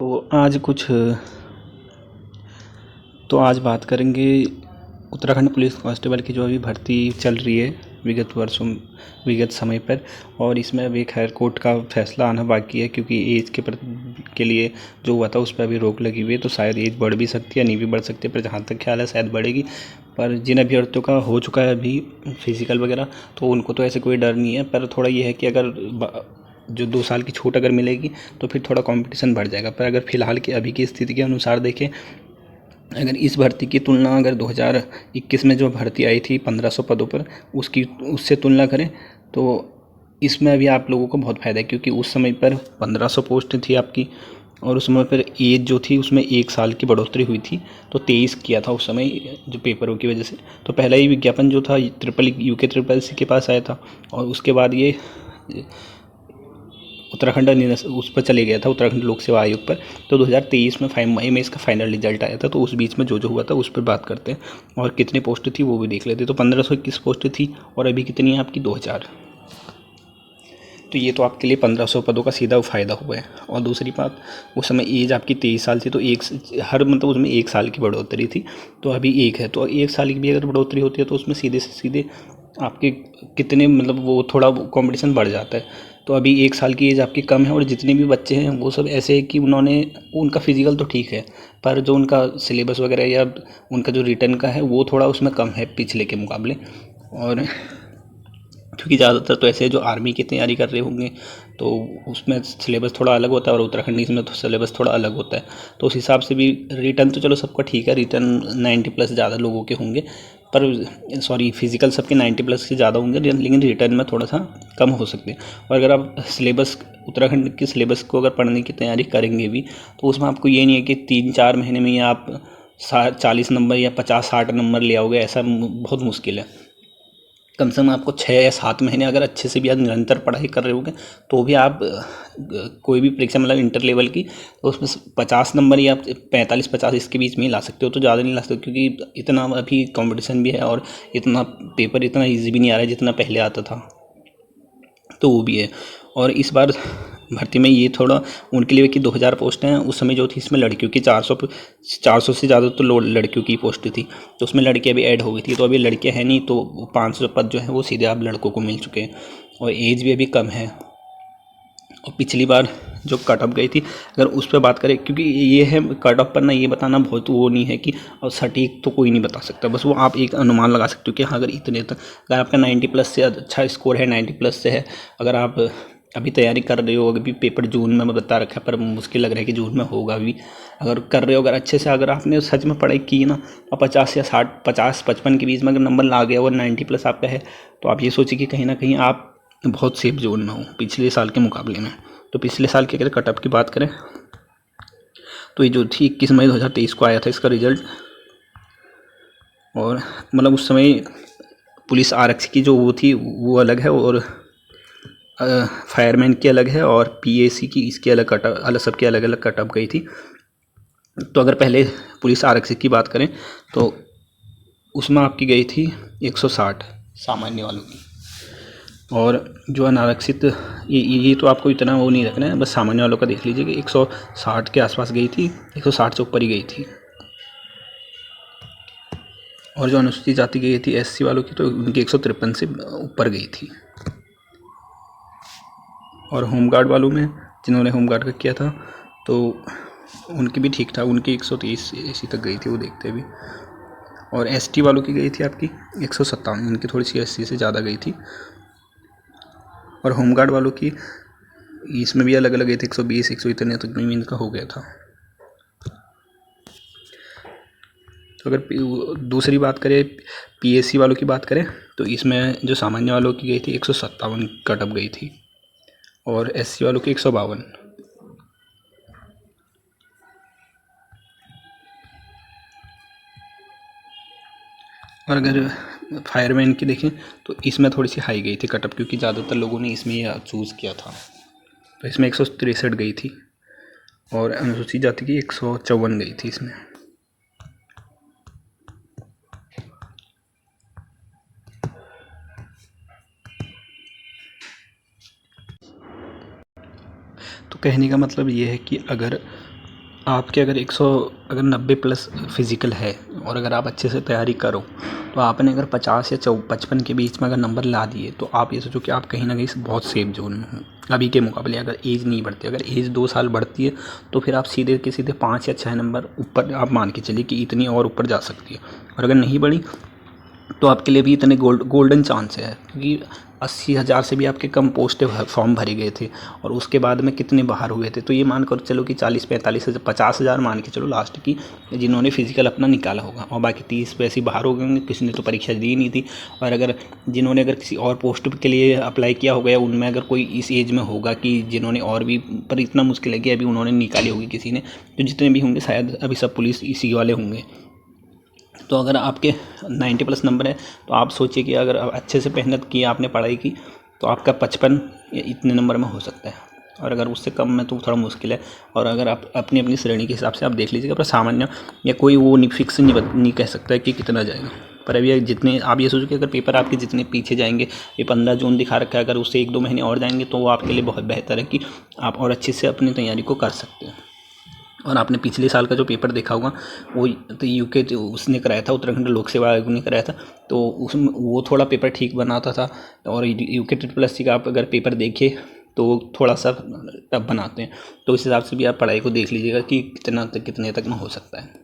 तो आज बात करेंगे उत्तराखंड पुलिस कांस्टेबल की जो अभी भर्ती चल रही है विगत समय पर। और इसमें अभी खैर कोर्ट का फैसला आना बाकी है, क्योंकि एज के लिए जो हुआ था उस पर अभी रोक लगी हुई है। तो शायद एज बढ़ भी सकती है, नहीं भी बढ़ सकती है, पर जहाँ तक ख्याल है शायद बढ़ेगी। पर जिन अभ्यर्थियों का हो चुका है अभी फिजिकल वगैरह, तो उनको तो ऐसे कोई डर नहीं है। पर थोड़ा ये है कि अगर जो 2 साल की छूट अगर मिलेगी तो फिर थोड़ा कंपटीशन बढ़ जाएगा। पर अगर फ़िलहाल की अभी की स्थिति के अनुसार देखें, अगर इस भर्ती की तुलना अगर 2021 में जो भर्ती आई थी 1500 पदों पर, उससे तुलना करें तो इसमें अभी आप लोगों को बहुत फ़ायदा है, क्योंकि उस समय पर 1500 पोस्ट थी आपकी, और उस समय पर एज जो थी उसमें 1 साल की बढ़ोतरी हुई थी। तो 23 किया था उस समय जो पेपरों की वजह से। तो पहला ही विज्ञापन जो था ट्रिपल सी के पास आया था, और उसके बाद ये उत्तराखंड उस पर चले गया था, उत्तराखंड लोक सेवा आयोग पर। तो 2023 में मई में इसका फाइनल रिजल्ट आया था। तो उस बीच में जो हुआ था उस पर बात करते हैं, और कितनी पोस्ट थी वो भी देख लेते। तो 1521 पोस्ट थी, और अभी कितनी है आपकी 2000। तो ये तो आपके लिए 1500 पदों का सीधा फ़ायदा हुआ है। और दूसरी बात, उस समय एज आपकी 23 साल थी, तो उसमें 1 साल की बढ़ोतरी थी। तो अभी 1 है, तो 1 साल की भी अगर बढ़ोतरी होती है तो उसमें सीधे से सीधे आपके कितने वो थोड़ा कंपटीशन बढ़ जाता है। तो अभी 1 साल की एज आपकी कम है, और जितने भी बच्चे हैं वो सब ऐसे है कि उनका फिजिकल तो ठीक है, पर जो उनका सिलेबस वगैरह या उनका जो रिटर्न का है वो थोड़ा उसमें कम है पिछले के मुकाबले। और क्योंकि ज़्यादातर तो ऐसे जो आर्मी की तैयारी कर रहे होंगे तो उसमें सिलेबस थोड़ा अलग होता है, और उत्तराखंड में तो सिलेबस थोड़ा अलग होता है। तो उस हिसाब से भी रिटर्न तो चलो सबका ठीक है, रिटर्न 90+ ज़्यादा लोगों के होंगे, पर फिजिकल सबके 90+ से ज़्यादा होंगे, लेकिन रिटर्न में थोड़ा सा कम हो सकते हैं। और अगर आप उत्तराखंड के सिलेबस को अगर पढ़ने की तैयारी करेंगे भी, तो उसमें आपको ये नहीं है कि 3-4 महीने में ही आप 40 नंबर या 50-60 नंबर ले आओगे, ऐसा बहुत मुश्किल है। कम से कम आपको 6 या 7 महीने अगर अच्छे से भी आज निरंतर पढ़ाई कर रहे होंगे तो भी आप कोई भी परीक्षा मतलब इंटर लेवल की, तो उसमें 50 नंबर या 45-50 इसके बीच में ही ला सकते हो। तो ज़्यादा नहीं ला सकते, क्योंकि इतना अभी कंपटीशन भी है, और इतना पेपर इतना ईजी भी नहीं आ रहा है जितना पहले आता था। तो वो भी है। और इस बार भर्ती में ये थोड़ा उनके लिए कि 2000 पोस्ट हैं। उस समय जो थी इसमें लड़कियों की 400 से ज़्यादा तो लड़कियों की पोस्ट थी, तो उसमें लड़कियां भी ऐड हो गई थी। तो अभी लड़कियां हैं नहीं, तो 500 पद जो है वो सीधे आप लड़कों को मिल चुके हैं, और एज भी अभी कम है। और पिछली बार जो कट ऑफ गई थी, अगर उस पर बात करें, क्योंकि ये है कट ऑफ पर ना, ये बताना बहुत वो नहीं है कि, और सटीक तो कोई नहीं बता सकता, बस वो आप एक अनुमान लगा सकते हो कि हाँ अगर इतने तक, अगर आपका 90+ से अच्छा स्कोर है, 90+ से है, अगर आप अभी तैयारी कर रहे हो, अभी पेपर जून में बता रखा है, पर मुश्किल लग रहा है कि जून में होगा भी। अगर कर रहे हो अगर अच्छे से, अगर आपने सच में पढ़ाई की ना, और 50 या 60, 50-55 के बीच में अगर नंबर ला गया और 90+ आपका है, तो आप ये सोचिए कि कहीं ना कहीं आप बहुत सेफ जोन में हो पिछले साल के मुकाबले में। तो पिछले साल की अगर कट ऑफ की बात करें, तो ये जो थी 21 मई 2023 को आया था इसका रिजल्ट। और मतलब उस समय पुलिस आरक्षी की जो वो थी वो अलग है, और फायरमैन की अलग है, और पीएसी की इसकी अलग सबकी अलग अलग कट ऑफ गई थी। तो अगर पहले पुलिस आरक्षी की बात करें तो उसमें आपकी गई थी 160 सामान्य वालों की। और जो अनारक्षित, ये तो आपको इतना वो नहीं रखना है, बस सामान्य वालों का देख लीजिए कि 160 के आसपास गई थी, 160 से ऊपर ही गई थी। और जो अनुसूचित जाति गई थी एससी वालों की, तो उनकी 153 से ऊपर गई थी। और होमगार्ड वालों में जिन्होंने होमगार्ड का किया था तो उनकी भी ठीक था, उनकी 123 एसी तक गई थी, वो देखते भी। और एसटी वालों की गई थी आपकी 157, उनकी थोड़ी सी एससी से ज़्यादा गई थी। और होमगार्ड वालों की इसमें भी अलग अलग गई थी, 120, 100 इतने तक में इनका हो गया था। तो अगर दूसरी बात करें पीएससी वालों की बात करें, तो इसमें जो सामान्य वालों की गई थी 157 कट ऑफ गई थी, और एससी वालों की 152। और अगर फायरमैन की देखें तो इसमें थोड़ी सी हाई गई थी कट ऑफ, क्योंकि ज़्यादातर लोगों ने इसमें ये चूज़ किया था। तो इसमें 163 गई थी, और अनुसूचित जाति की 154 गई थी इसमें। तो कहने का मतलब ये है कि अगर आपके अगर 100 अगर 90 प्लस फिजिकल है और अगर आप अच्छे से तैयारी करो तो आपने अगर 50 या 55 के बीच में अगर नंबर ला दिए तो आप ये सोचो कि आप कहीं ना कहीं बहुत सेफ जोन में हो अभी के मुकाबले। अगर एज नहीं बढ़ती, अगर एज 2 साल बढ़ती है तो फिर आप सीधे के सीधे 5 या 6 नंबर ऊपर आप मान के चलिए कि इतनी और ऊपर जा सकती है। और अगर नहीं बढ़ी तो आपके लिए भी इतने गोल्डन चांस है, क्योंकि 80,000 से भी आपके कम पोस्ट फॉर्म भरे गए थे और उसके बाद में कितने बाहर हुए थे। तो ये मान कर चलो कि 40-45,000 50,000 मान के चलो लास्ट की जिन्होंने फिजिकल अपना निकाला होगा, और बाकी 30 वैसे ही बाहर हो गए होंगे, किसी ने तो परीक्षा दी नहीं थी। और अगर जिन्होंने अगर किसी और पोस्ट के लिए अप्लाई किया होगा या उनमें अगर कोई इस एज में होगा कि जिन्होंने और भी, पर इतना मुश्किल है कि अभी उन्होंने निकाली होगी किसी ने, तो जितने भी होंगे शायद अभी सब पुलिस इसी वाले होंगे। तो अगर आपके 90 प्लस नंबर है तो आप सोचिए कि अगर अच्छे से मेहनत की, आपने पढ़ाई की, तो आपका 55 या इतने नंबर में हो सकता है। और अगर उससे कम में तो थोड़ा मुश्किल है। और अगर आप अपनी अपनी श्रेणी के हिसाब से आप देख लीजिएगा, पर सामान्य या कोई वो नहीं फिक्स नहीं कह सकता है कि कितना जाएगा। पर अभी जितने आप ये सोचो कि अगर पेपर आपके जितने पीछे जाएंगे, ये 15 जून दिखा रखा है, अगर उससे 1-2 महीने और जाएंगे तो वो आपके लिए बहुत बेहतर है कि आप और अच्छे से अपनी तैयारी को कर सकते हैं। और आपने पिछले साल का जो पेपर देखा होगा वो तो यूके उसने कराया था, उत्तराखंड लोक सेवा आयोग ने कराया था, तो उसमें वो थोड़ा पेपर ठीक बनाता था। और यूके SSC का आप अगर पेपर देखिए तो थोड़ा सा टफ बनाते हैं। तो इस हिसाब से भी आप पढ़ाई को देख लीजिएगा कि कितना तक कितने तक में हो सकता है।